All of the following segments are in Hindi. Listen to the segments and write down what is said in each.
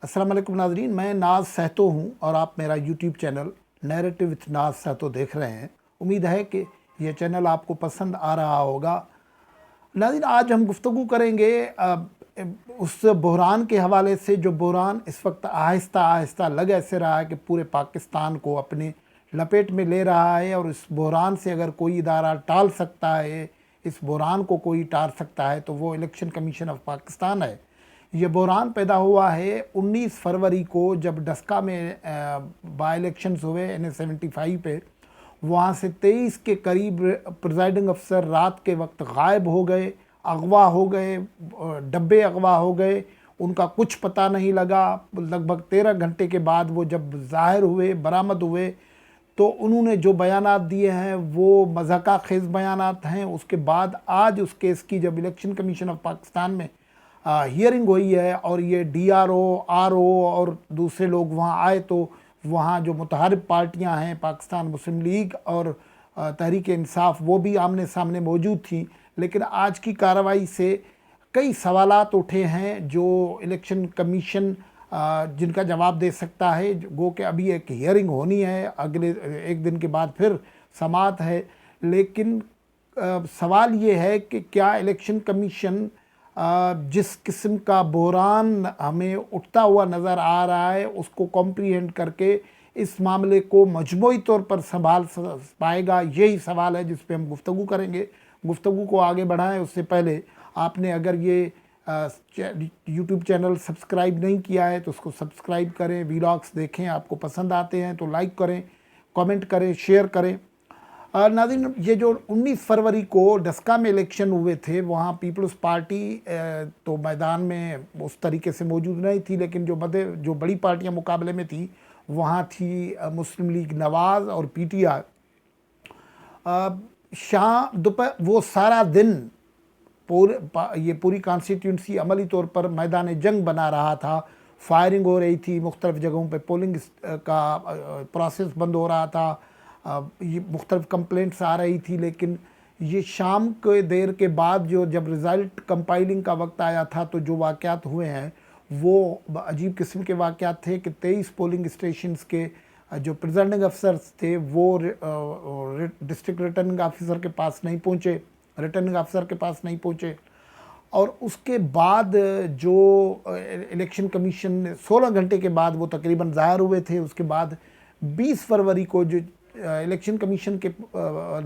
अस्सलाम वालेकुम नाज़रीन, मैं नाज सहतो हूँ और आप मेरा यूट्यूब चैनल नैरेटिव विथ नाज सहतो देख रहे हैं। उम्मीद है कि यह चैनल आपको पसंद आ रहा होगा। नाज़रीन, आज हम गुफ्तगू करेंगे उस बहरान के हवाले से जो बहरान इस वक्त आहिस्ता आहिस्ता लग ऐसे रहा है कि पूरे पाकिस्तान को अपने लपेट में ले रहा है। और इस बहरान से अगर कोई इदारा टाल सकता है, इस बहरान को कोई टाल सकता है, तो वो इलेक्शन कमीशन ऑफ पाकिस्तान है। ये बहरान पैदा हुआ है 19 फरवरी को, जब डस्का में बाई इलेक्शंस हुए NA-75 पे। वहाँ से 23 के करीब प्रिजाइडिंग अफसर रात के वक्त गायब हो गए, अगवा हो गए, डब्बे अगवा हो गए, उनका कुछ पता नहीं लगा। लगभग 13 घंटे के बाद वो जब ज़ाहिर हुए, बरामद हुए, तो उन्होंने जो बयानात दिए हैं वो मज़ाक़ा खेज़ बयानात हैं। उसके बाद आज उस केस की जब इलेक्शन कमीशन ऑफ पाकिस्तान में हियरिंग हुई है और ये DRO, RO और दूसरे लोग वहाँ आए, तो वहाँ जो मुतहरिब पार्टियाँ हैं, पाकिस्तान मुस्लिम लीग और तहरीक इंसाफ, वो भी आमने सामने मौजूद थी। लेकिन आज की कार्रवाई से कई सवालात उठे हैं जो इलेक्शन कमीशन जिनका जवाब दे सकता है। गो कि अभी एक हियरिंग होनी है, अगले एक दिन के बाद फिर समाअत है। लेकिन सवाल ये है कि क्या इलेक्शन कमीशन जिस किस्म का बहरान हमें उठता हुआ नज़र आ रहा है, उसको कॉम्प्रीहेंड करके इस मामले को मजमूई तौर पर संभाल पाएगा, यही सवाल है जिस पे हम गुफ्तगू करेंगे। गुफ्तगू को आगे बढ़ाएं उससे पहले आपने अगर ये यूट्यूब चैनल सब्सक्राइब नहीं किया है तो उसको सब्सक्राइब करें। वीलॉग्स देखें, आपको पसंद आते हैं तो लाइक करें, कमेंट करें, शेयर करें। नाज़रीन, ये जो 19 फरवरी को डस्का में इलेक्शन हुए थे, वहाँ पीपल्स पार्टी तो मैदान में उस तरीके से मौजूद नहीं थी, लेकिन जो बड़ी पार्टियाँ मुकाबले में थी वहाँ थी मुस्लिम लीग नवाज़ और PTI। शाम दोपहर वो सारा दिन ये पूरी कॉन्स्टिट्यूंसी अमली तौर पर मैदान जंग बना रहा था। फायरिंग हो रही थी, मुख्तलिफ़ जगहों पे पोलिंग का प्रोसेस बंद हो रहा था, ये मुख्तलिफ़ कंप्लेंट्स आ रही थी। लेकिन ये शाम के देर के बाद जब रिज़ल्ट कंपाइलिंग का वक्त आया था, तो जो वाक़यात हुए हैं वो अजीब किस्म के वाक़यात थे कि 23 पोलिंग स्टेशंस के जो प्रिजाइडिंग अफसर्स थे वो डिस्ट्रिक्ट रिटर्निंग ऑफिसर के पास नहीं पहुँचे, रिटर्निंग अफसर के पास नहीं पहुँचे। और उसके बाद जो इलेक्शन कमीशन ने 16 घंटे के बाद वो तकरीबन ज़ाहिर हुए थे। उसके बाद 20 फरवरी को जो इलेक्शन कमीशन के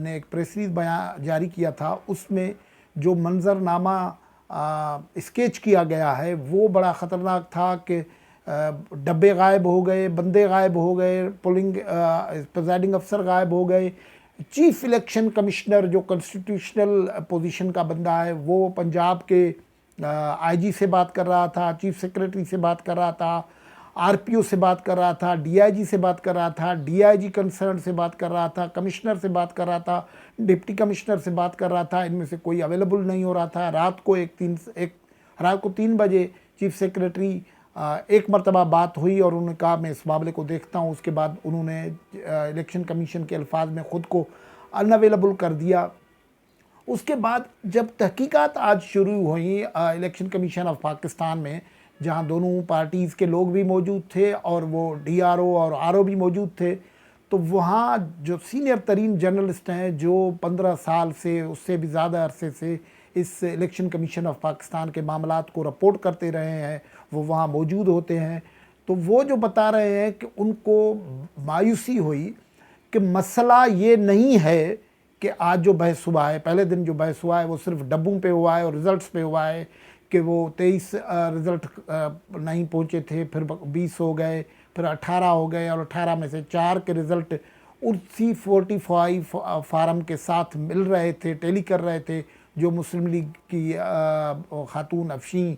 ने एक प्रेस रिलीज बयान जारी किया था, उसमें जो मंजरनामा स्केच किया गया है वो बड़ा ख़तरनाक था कि डब्बे गायब हो गए, बंदे गायब हो गए, पोलिंग प्रिजाइडिंग अफसर गायब हो गए। चीफ इलेक्शन कमिश्नर जो कॉन्स्टिट्यूशनल पोजीशन का बंदा है, वो पंजाब के IG से बात कर रहा था, चीफ सेक्रेटरी से बात कर रहा था, RPO से बात कर रहा था, DIG से बात कर रहा था, DIG कंसर्न से बात कर रहा था, कमिश्नर से बात कर रहा था, डिप्टी कमिश्नर से बात कर रहा था। इनमें से कोई अवेलेबल नहीं हो रहा था। रात को 3 बजे चीफ सेक्रेटरी एक मरतबा बात हुई और उन्होंने कहा मैं इस मामले को देखता हूँ। उसके बाद उन्होंने इलेक्शन कमीशन के अल्फाज में ख़ुद को अनअवेलेबल कर दिया। उसके बाद जब तहकीकात आज शुरू हुई इलेक्शन कमीशन ऑफ पाकिस्तान में, जहाँ दोनों पार्टीज़ के लोग भी मौजूद थे और वो DRO और RO भी मौजूद थे, तो वहाँ जो सीनियर तरीन जर्नलिस्ट हैं जो 15 साल से उससे भी ज़्यादा अरसे से इस इलेक्शन कमीशन ऑफ पाकिस्तान के मामलात को रिपोर्ट करते रहे हैं, वो वहाँ मौजूद होते हैं। तो वो जो बता रहे हैं कि उनको मायूसी हुई कि मसला ये नहीं है कि आज जो बहस हुआ है, पहले दिन जो बहस हुआ है वो सिर्फ डब्बों पे हुआ है और रिज़ल्ट्स पे हुआ है कि वो 23 रिज़ल्ट नहीं पहुँचे थे, फिर 20 हो गए, फिर 18 हो गए और 18 में से 4 के रिज़ल्ट उसी 45 फार्म के साथ मिल रहे थे, टैली कर रहे थे, जो मुस्लिम लीग की खातून अफशीं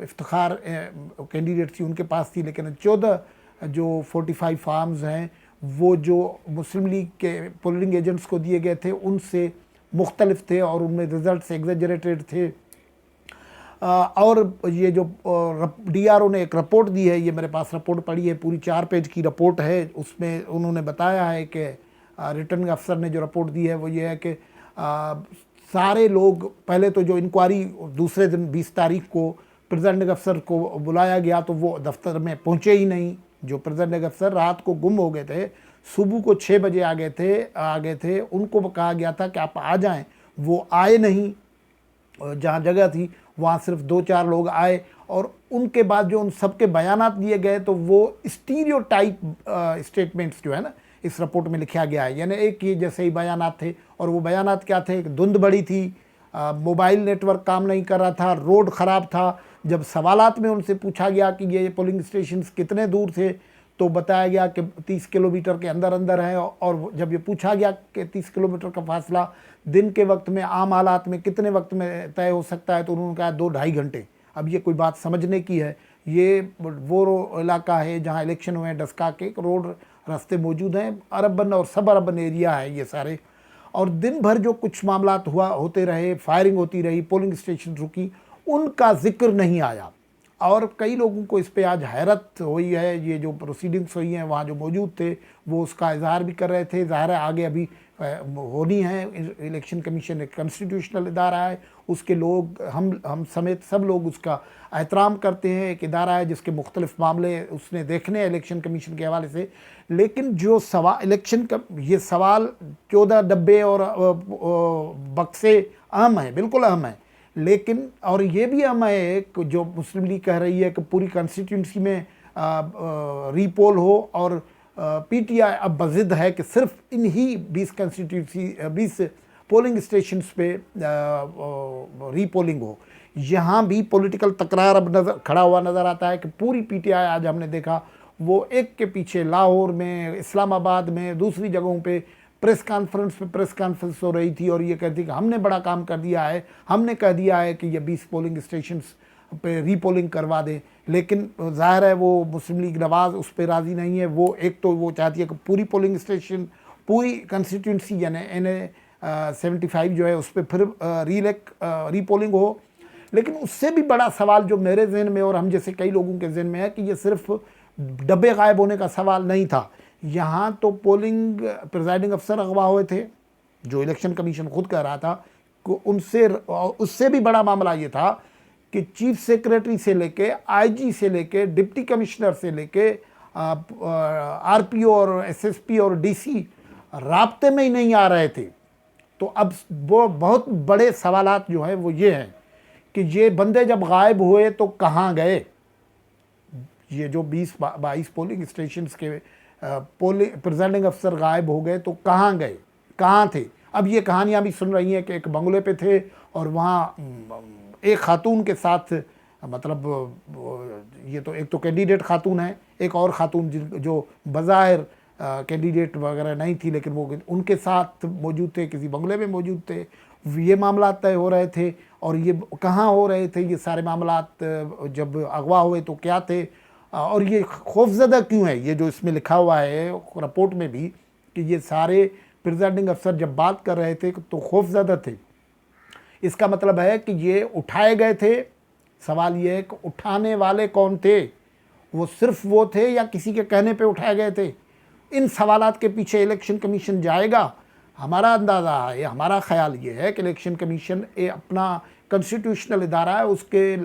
इफ्तिखार कैंडिडेट थी उनके पास थी। लेकिन 14 जो 45 फार्म्स हैं वो जो मुस्लिम लीग के पोलिंग एजेंट्स को दिए गए थे उनसे मुख्तलिफ थे और उनमें रिज़ल्ट एग्जेजरेटेड थे। और ये जो DRO ने एक रिपोर्ट दी है, ये मेरे पास रिपोर्ट पड़ी है, पूरी 4 पेज की रिपोर्ट है। उसमें उन्होंने बताया है कि रिटर्निंग अफसर ने जो रिपोर्ट दी है वो ये है कि सारे लोग, पहले तो जो इंक्वायरी दूसरे दिन 20 तारीख को प्रिजाइडिंग अफसर को बुलाया गया तो वो दफ्तर में पहुंचे ही नहीं। जो प्रिजाइडिंग अफसर रात को गुम हो गए थे, सुबह को 6 बजे आ गए थे, उनको कहा गया था कि आप आ जाएं, वो आए नहीं। जहाँ जगह थी वहाँ सिर्फ 2-4 लोग आए, और उनके बाद जो उन सबके बयानात दिए गए तो वो स्टीरियोटाइप स्टेटमेंट्स जो है ना इस रिपोर्ट में लिखा गया है, यानी एक ही जैसे ही बयानात थे। और वो बयानात क्या थे? धुंध बड़ी थी, मोबाइल नेटवर्क काम नहीं कर रहा था, रोड ख़राब था। जब सवालात में उनसे पूछा गया कि ये पोलिंग स्टेशंस कितने दूर थे, तो बताया गया कि 30 किलोमीटर के अंदर अंदर है। और जब ये पूछा गया कि 30 किलोमीटर का फासला दिन के वक्त में आम हालात में कितने वक्त में तय हो सकता है, तो उन्होंने कहा 2-2.5 घंटे। अब ये कोई बात समझने की है? ये वो इलाका है जहाँ इलेक्शन हुए हैं, डस्का के रोड रास्ते मौजूद हैं, अरबन और सब अरबन एरिया है ये सारे। और दिन भर जो कुछ मामला होते रहे, फायरिंग होती रही, पोलिंग स्टेशन रुकी, उनका जिक्र नहीं आया। और कई लोगों को इस पे आज हैरत हुई है। ये जो प्रोसीडिंग्स हुई हैं वहाँ जो मौजूद थे वो उसका इजहार भी कर रहे थे। ज़ाहिर है आगे अभी होनी है। इलेक्शन कमीशन एक कॉन्स्टिट्यूशनल इदारा है, उसके लोग हम समेत सब लोग उसका एहतराम करते हैं। एक इदारा है जिसके मुख्तलिफ मामले उसने देखने हैं इलेक्शन कमीशन के हवाले से। लेकिन जो सवाल इलेक्शन का ये सवाल 14 डब्बे और बक्से अहम है, बिल्कुल अहम है। लेकिन और ये भी अहम है जो मुस्लिम लीग कह रही है कि पूरी कॉन्स्टिट्यूंसी में रीपोल हो, और पीटीआई अब बज़िद है कि सिर्फ इन ही 20 पोलिंग स्टेशंस पे रीपोलिंग हो। यहाँ भी पॉलिटिकल तकरार अब खड़ा हुआ नज़र आता है कि पूरी पीटीआई आज हमने देखा वो एक के पीछे लाहौर में, इस्लामाबाद में, दूसरी जगहों पे प्रेस कॉन्फ्रेंस हो रही थी, और ये कहती कि हमने बड़ा काम कर दिया है, हमने कह दिया है कि ये 20 पोलिंग स्टेशंस पे रीपोलिंग करवा दें। लेकिन ज़ाहिर है वो मुस्लिम लीग नवाज़ उस पर राज़ी नहीं है। वो एक तो वो चाहती है कि पूरी पोलिंग स्टेशन, पूरी कंस्टिट्यूंसी यानी NA-75 जो है उस पर फिर रीपोलिंग हो। लेकिन उससे भी बड़ा सवाल जो मेरे जहन में और हम जैसे कई लोगों के जहन में है कि ये सिर्फ डब्बे गायब होने का सवाल नहीं था। यहाँ तो पोलिंग प्रिजाइडिंग अफसर अगवा हुए थे, जो इलेक्शन कमीशन खुद कह रहा था। उससे भी बड़ा मामला ये था कि चीफ सेक्रेटरी से लेके IG से लेके डिप्टी कमिश्नर से लेके RPO और SSP और DC राब्ते में ही नहीं आ रहे थे। तो अब वो बहुत बड़े सवालात जो है वो ये हैं कि ये बंदे जब गायब हुए तो कहाँ गए? ये जो 20-22 पोलिंग स्टेशंस के प्रिजाइडिंग अफसर गायब हो गए तो कहाँ गए, कहाँ थे? अब ये कहानियाँ भी सुन रही हैं कि एक बंगले पे थे और वहाँ एक खातून के साथ, मतलब ये तो एक तो कैंडिडेट खातून है, एक और खातून जो बज़ाहिर कैंडिडेट वगैरह नहीं थी, लेकिन वो उनके साथ मौजूद थे, किसी बंगले में मौजूद थे। ये मामला तय हो रहे थे। और ये कहाँ हो रहे थे ये सारे मामला? जब अगवा हुए तो क्या थे? और ये खौफजदा क्यों है? ये जो इसमें लिखा हुआ है रिपोर्ट में भी कि ये सारे प्रिजाइडिंग अफसर जब बात कर रहे थे तो खौफजदा थे। इसका मतलब है कि ये उठाए गए थे। सवाल ये है कि उठाने वाले कौन थे? वो सिर्फ वो थे या किसी के कहने पे उठाए गए थे? इन सवालात के पीछे इलेक्शन कमीशन जाएगा। हमारा अंदाज़ा है, हमारा ख्याल ये है कि इलेक्शन कमीशन अपना कॉन्स्टिट्यूशनल इदारा है, उसके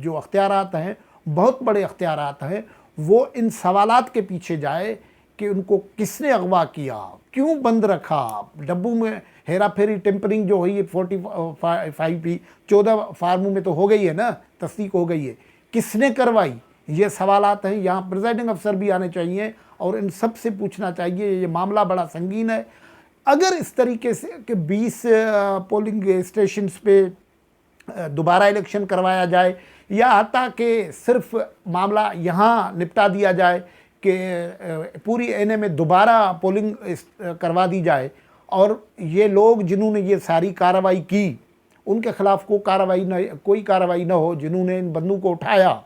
जो अख्तियारात हैं, बहुत बड़े अख्तियारात हैं, वो इन सवालात के पीछे जाए कि उनको किसने अगवा किया, क्यों बंद रखा, डब्बू में हेरा फेरी टेम्परिंग जो हुई है 45 भी 14 फार्मों में तो हो गई है ना, तस्दीक हो गई है, किसने करवाई? ये सवालात हैं। यहाँ प्रिजाइडिंग अफसर भी आने चाहिए और इन सब से पूछना चाहिए। ये मामला बड़ा संगीन है। अगर इस तरीके से कि 20 पोलिंग स्टेशंस पे दोबारा इलेक्शन करवाया जाए, या हत्ता कि सिर्फ मामला यहाँ निपटा दिया जाए कि पूरी NA में दोबारा पोलिंग करवा दी जाए, और ये लोग जिन्होंने ये सारी कार्रवाई की उनके ख़िलाफ़ कोई कार्रवाई ना हो, जिन्होंने इन बंदूकों को उठाया,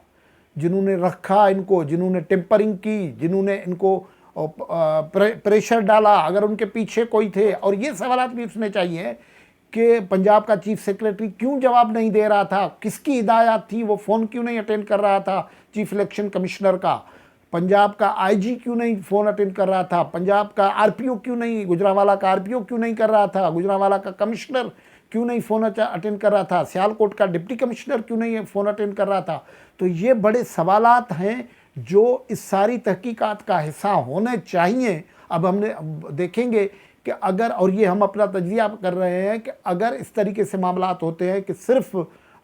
जिन्होंने रखा इनको, जिन्होंने टेम्परिंग की, जिन्होंने इनको प्रेशर डाला, अगर उनके पीछे कोई थे। और ये सवाल भी पूछने चाहिए कि पंजाब का चीफ सेक्रेटरी क्यों जवाब नहीं दे रहा था, किसकी हिदायत थी, वो फ़ोन क्यों नहीं अटेंड कर रहा था चीफ इलेक्शन कमिश्नर का, पंजाब का IG क्यों नहीं फ़ोन अटेंड कर रहा था, पंजाब का RPO क्यों नहीं, गुजरांवाला का RPO क्यों नहीं कर रहा था, गुजरांवाला का कमिश्नर क्यों नहीं फ़ोन अटेंड कर रहा था, सियालकोट का डिप्टी कमिश्नर क्यों नहीं फ़ोन अटेंड कर रहा था। तो ये बड़े सवालात हैं जो इस सारी तहकीकात का हिस्सा होने चाहिए। अब हमने देखेंगे कि अगर, और ये हम अपना तज्जिया कर रहे हैं कि अगर इस तरीके से मामलात होते हैं कि सिर्फ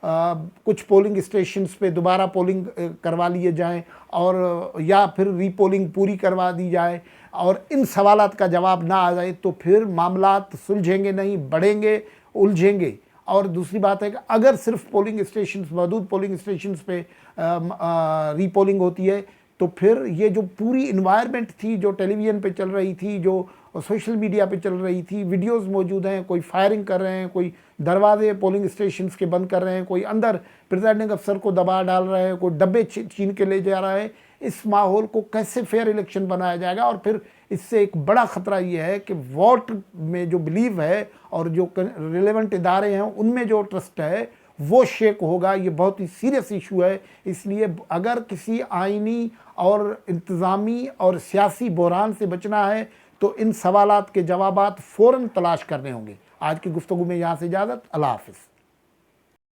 कुछ पोलिंग स्टेशंस पे दोबारा पोलिंग करवा लिए जाएं और या फिर रीपोलिंग पूरी करवा दी जाए और इन सवालात का जवाब ना आ जाए, तो फिर मामलात सुलझेंगे नहीं, बढ़ेंगे, उलझेंगे। और दूसरी बात है कि अगर सिर्फ पोलिंग स्टेशंस, मौजूद पोलिंग स्टेशंस पे रीपोलिंग होती है, तो फिर ये जो पूरी इन्वायरमेंट थी, जो टेलीविज़न पे चल रही थी, जो सोशल मीडिया पे चल रही थी, वीडियोस मौजूद हैं, कोई फायरिंग कर रहे हैं, कोई दरवाजे पोलिंग स्टेशंस के बंद कर रहे हैं, कोई अंदर प्रिजाइडिंग अफसर को दबा डाल रहे हैं, कोई डब्बे छीन के ले जा रहा है। इस माहौल को कैसे फेयर इलेक्शन बनाया जाएगा? और फिर इससे एक बड़ा ख़तरा ये है कि वोट में जो बिलीव है और जो रिलेवेंट इदारे हैं उनमें जो ट्रस्ट है वो शेक होगा। ये बहुत ही सीरियस इशू है। इसलिए अगर किसी आइनी और इंतज़ामी और सियासी बहरान से बचना है तो इन सवालात के जवाबात फ़ौरन तलाश करने होंगे। आज की गुफ्तगू में यहाँ से इजाज़त। अल्लाह हाफ़िज़।